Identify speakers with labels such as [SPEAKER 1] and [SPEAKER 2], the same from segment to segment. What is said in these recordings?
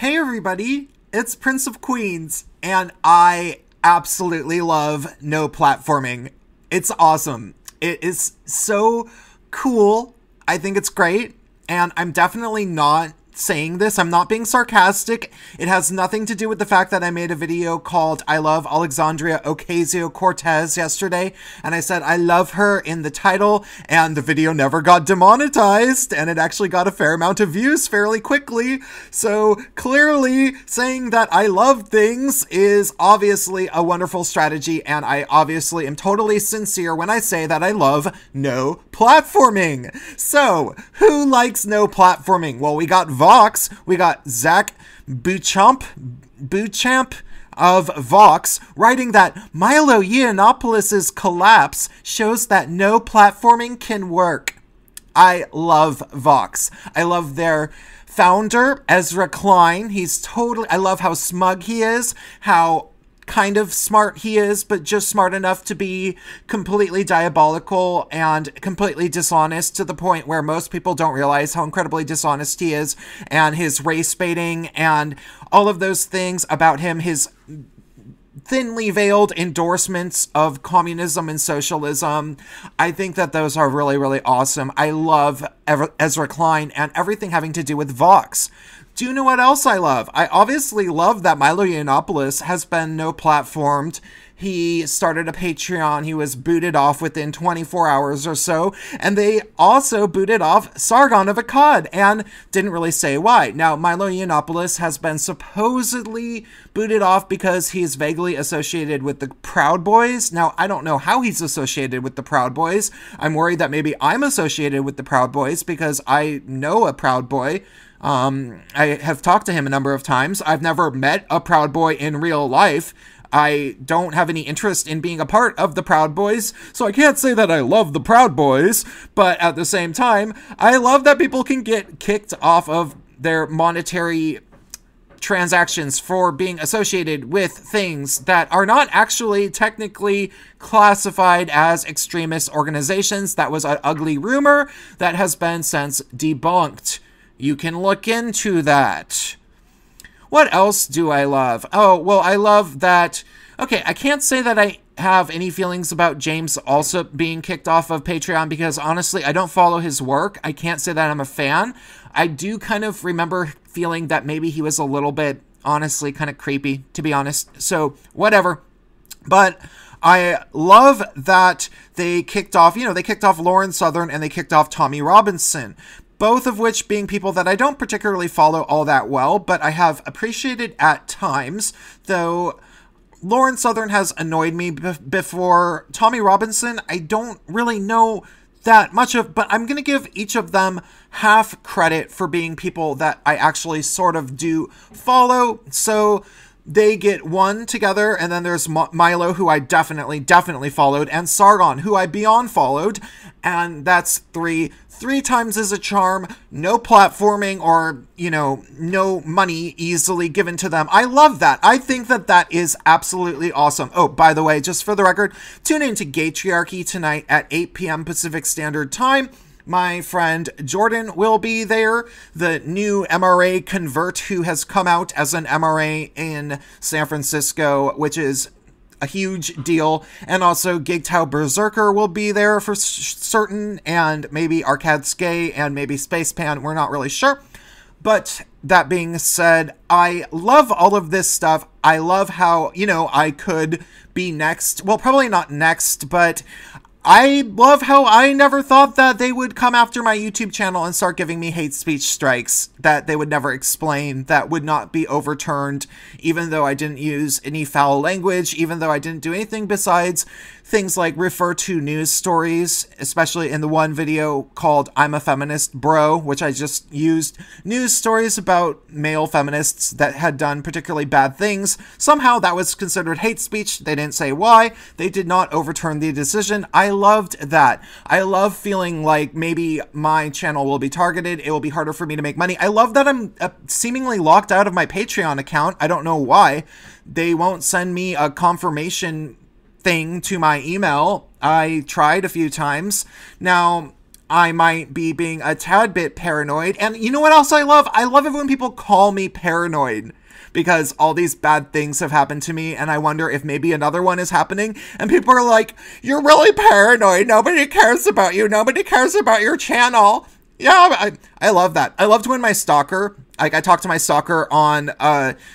[SPEAKER 1] Hey everybody, it's Prince of Queens, and I absolutely love no platforming. It's awesome. It is so cool. I think it's great, and I'm definitely not saying this. I'm not being sarcastic. It has nothing to do with the fact that I made a video called I Love Alexandria Ocasio-Cortez yesterday, and I said I love her in the title, and the video never got demonetized, and it actually got a fair amount of views fairly quickly. So clearly saying that I love things is obviously a wonderful strategy, and I obviously am totally sincere when I say that I love no platforming. So who likes no platforming? Well, we got Vox, we got Zach Beauchamp of Vox writing that Milo Yiannopoulos' collapse shows that no platforming can work. I love Vox. I love their founder, Ezra Klein. I love how smug he is, how kind of smart he is, but just smart enough to be completely diabolical and completely dishonest, to the point where most people don't realize how incredibly dishonest he is, and his race baiting and all of those things about him, his thinly veiled endorsements of communism and socialism. I think that those are really, really awesome. I love Ezra Klein and everything having to do with Vox. Do you know what else I love? I obviously love that Milo Yiannopoulos has been no platformed. He started a Patreon. He was booted off within 24 hours or so. And they also booted off Sargon of Akkad and didn't really say why. Now, Milo Yiannopoulos has been supposedly booted off because he's vaguely associated with the Proud Boys. Now, I don't know how he's associated with the Proud Boys. I'm worried that maybe I'm associated with the Proud Boys because I know a Proud Boy. I have talked to him a number of times. I've never met a Proud Boy in real life. I don't have any interest in being a part of the Proud Boys, so I can't say that I love the Proud Boys, but at the same time, I love that people can get kicked off of their monetary transactions for being associated with things that are not actually technically classified as extremist organizations. That was an ugly rumor that has been since debunked. You can look into that. What else do I love? Oh, well, I love that. Okay, I can't say that I have any feelings about James also being kicked off of Patreon because honestly, I don't follow his work. I can't say that I'm a fan. I do kind of remember feeling that maybe he was a little bit, honestly, kind of creepy, to be honest. So, whatever. But I love that they kicked off, they kicked off Lauren Southern and they kicked off Tommy Robinson. Both of which being people that I don't particularly follow all that well, but I have appreciated at times, though Lauren Southern has annoyed me before. Tommy Robinson, I don't really know that much of, but I'm going to give each of them half credit for being people that I actually sort of do follow. So they get one together, and then there's Milo, who I definitely followed, and Sargon, who I beyond followed, and that's three. 3 times is a charm, no platforming or, no money easily given to them. I love that. I think that that is absolutely awesome. Oh, by the way, just for the record, tune in to GAYTRIARCHY tonight at 8 p.m. Pacific Standard Time. My friend Jordan will be there, the new MRA convert who has come out as an MRA in San Francisco, which is a huge deal. And also Gigtow Berserker will be there for certain, and maybe Arcade Skay and maybe Spacepan. We're not really sure. But that being said, I love all of this stuff. I love how, I could be next. Well, probably not next, but I love how I never thought that they would come after my YouTube channel and start giving me hate speech strikes that they would never explain, that would not be overturned, even though I didn't use any foul language, even though I didn't do anything besides things like refer to news stories, especially in the one video called I'm a Feminist Bro, which I just used news stories about male feminists that had done particularly bad things. Somehow that was considered hate speech. They didn't say why. They did not overturn the decision. I loved that. I love feeling like maybe my channel will be targeted. It will be harder for me to make money. I love that I'm seemingly locked out of my Patreon account. I don't know why. They won't send me a confirmation thing to my email. I tried a few times. Now, I might be being a tad bit paranoid. And you know what else I love? I love it when people call me paranoid, because all these bad things have happened to me, and I wonder if maybe another one is happening, and people are like, you're really paranoid, nobody cares about you, nobody cares about your channel. Yeah, I love that. I loved when my stalker, like, I talked to my stalker on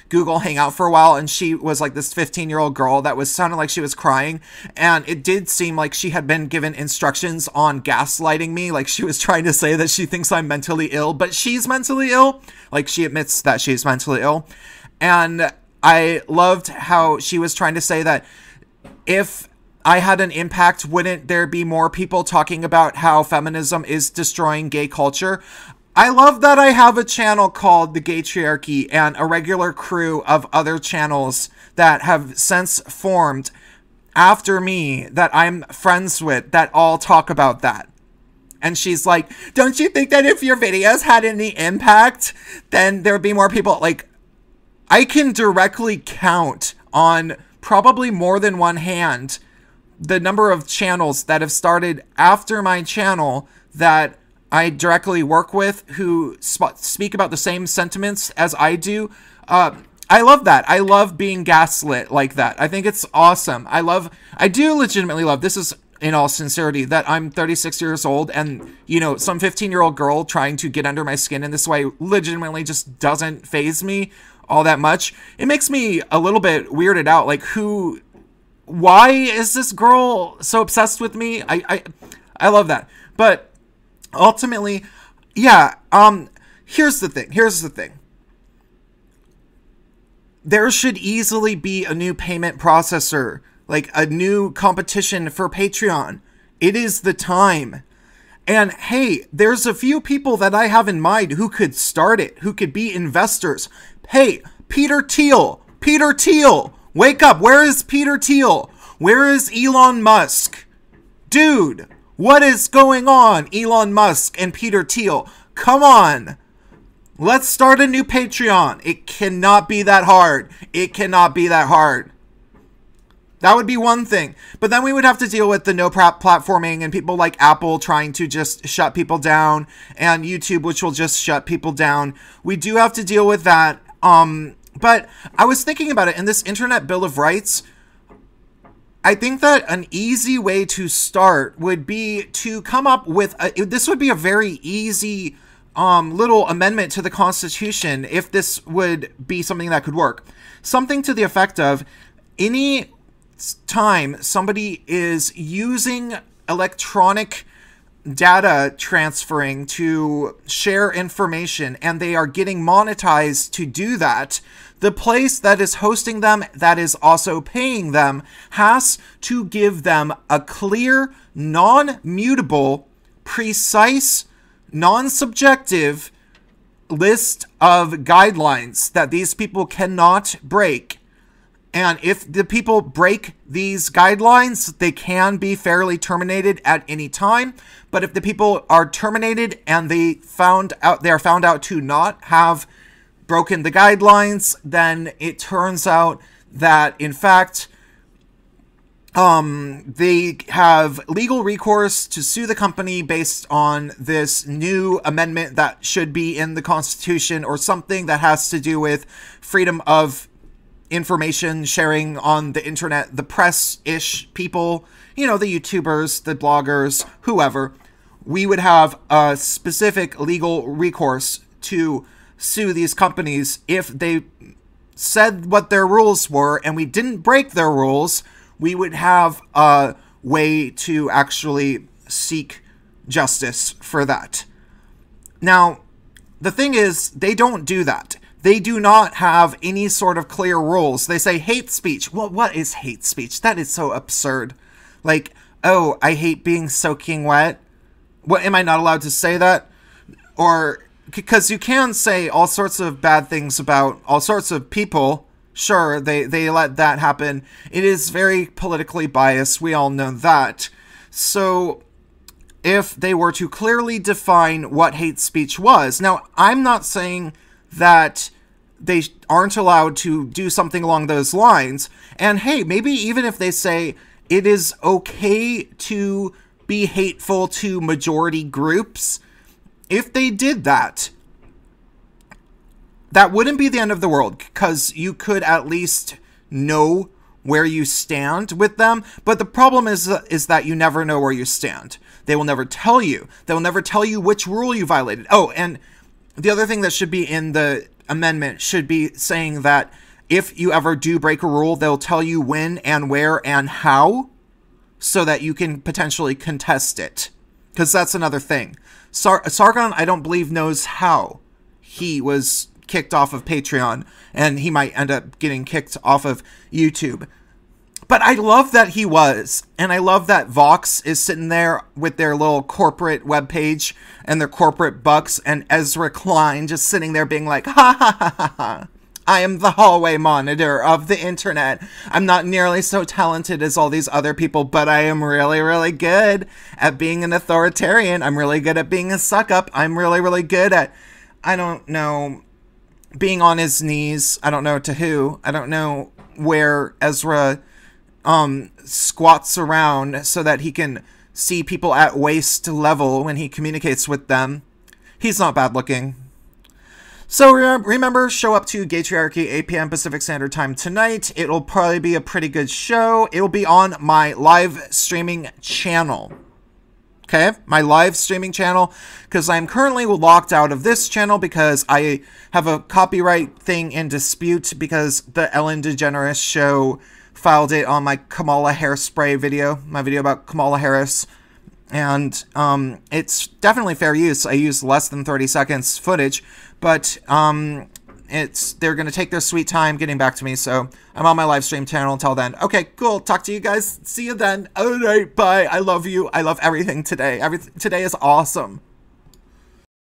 [SPEAKER 1] Google Hangout for a while, and she was like this 15-year-old girl that was sounding like she was crying, and it did seem like she had been given instructions on gaslighting me. Like, she was trying to say that she thinks I'm mentally ill, but she's mentally ill. Like, she admits that she's mentally ill. And I loved how she was trying to say that if I had an impact, wouldn't there be more people talking about how feminism is destroying gay culture? I love that I have a channel called the GAYTRIARCHY and a regular crew of other channels that have since formed after me that I'm friends with that all talk about that. And she's like, don't you think that if your videos had any impact, then there would be more people? Like, I can directly count on probably more than one hand the number of channels that have started after my channel that I directly work with who speak about the same sentiments as I do. I love that. I love being gaslit like that. I think it's awesome. I do legitimately love, this is in all sincerity, that I'm 36 years old and, you know, some 15-year-old girl trying to get under my skin in this way legitimately just doesn't faze me all that much. It makes me a little bit weirded out. Like, why is this girl so obsessed with me? I love that. But ultimately, yeah, here's the thing. There should easily be a new payment processor, like a new competition for Patreon. It is the time. And hey, there's a few people that I have in mind who could start it, who could be investors. Hey, Peter Thiel, wake up. Where is Peter Thiel? Where is Elon Musk? Dude, what is going on, Elon Musk and Peter Thiel? Come on. Let's start a new Patreon. It cannot be that hard. It cannot be that hard. That would be one thing. But then we would have to deal with the no platforming and people like Apple trying to just shut people down, and YouTube, which will just shut people down. We do have to deal with that. But I was thinking about it in this Internet Bill of Rights. I think that an easy way to start would be to come up with this would be a very easy little amendment to the Constitution if this would be something that could work. Something to the effect of, any time somebody is using electronic data transferring to share information and they are getting monetized to do that, the place that is hosting them, that is also paying them, has to give them a clear, non-mutable, precise, non-subjective list of guidelines that these people cannot break. And if the people break these guidelines, they can be fairly terminated at any time. But if the people are terminated and they are found out to not have broken the guidelines, then it turns out that, in fact, they have legal recourse to sue the company based on this new amendment that should be in the Constitution, or something that has to do with freedom of information sharing on the internet, the press-ish people, you know, the YouTubers, the bloggers, whoever. We would have a specific legal recourse to sue these companies if they said what their rules were and we didn't break their rules. We would have a way to actually seek justice for that. Now, the thing is, they don't do that. They do not have any sort of clear rules. They say hate speech. Well, what is hate speech? That is so absurd. Like, oh, I hate being soaking wet. What, am I not allowed to say that? Or, because you can say all sorts of bad things about all sorts of people. Sure, they let that happen. It is very politically biased. We all know that. So, if they were to clearly define what hate speech was. Now, I'm not saying that they aren't allowed to do something along those lines. And hey, maybe even if they say it is okay to be hateful to majority groups. If they did that, that wouldn't be the end of the world, because you could at least know where you stand with them. But the problem is that you never know where you stand. They will never tell you. They will never tell you which rule you violated. Oh, and the other thing that should be in the amendment should be saying that if you ever do break a rule, they'll tell you when and where and how, so that you can potentially contest it. Because that's another thing. Sargon, I don't believe, knows how he was kicked off of Patreon, and he might end up getting kicked off of YouTube. But I love that he was, and I love that Vox is sitting there with their little corporate webpage and their corporate bucks, and Ezra Klein just sitting there being like, ha ha ha ha ha. I am the hallway monitor of the internet. I'm not nearly so talented as all these other people, but I am really, really good at being an authoritarian. I'm really good at being a suck-up. I'm really, really good at, I don't know, being on his knees. I don't know to who. I don't know where Ezra squats around so that he can see people at waist level when he communicates with them. He's not bad looking. So remember, show up to GAYTRIARCHY, 8 p.m. Pacific Standard Time tonight. It'll probably be a pretty good show. It will be on my live streaming channel. Okay, my live streaming channel, because I'm currently locked out of this channel because I have a copyright thing in dispute because the Ellen DeGeneres show filed it on my Kamala Hairspray video, my video about Kamala Harris. And it's definitely fair use. I used less than 30 seconds footage, but they're going to take their sweet time getting back to me, so I'm on my live stream channel until then. Okay, cool. Talk to you guys. See you then. All right, bye. I love you. I love everything today. Today is awesome.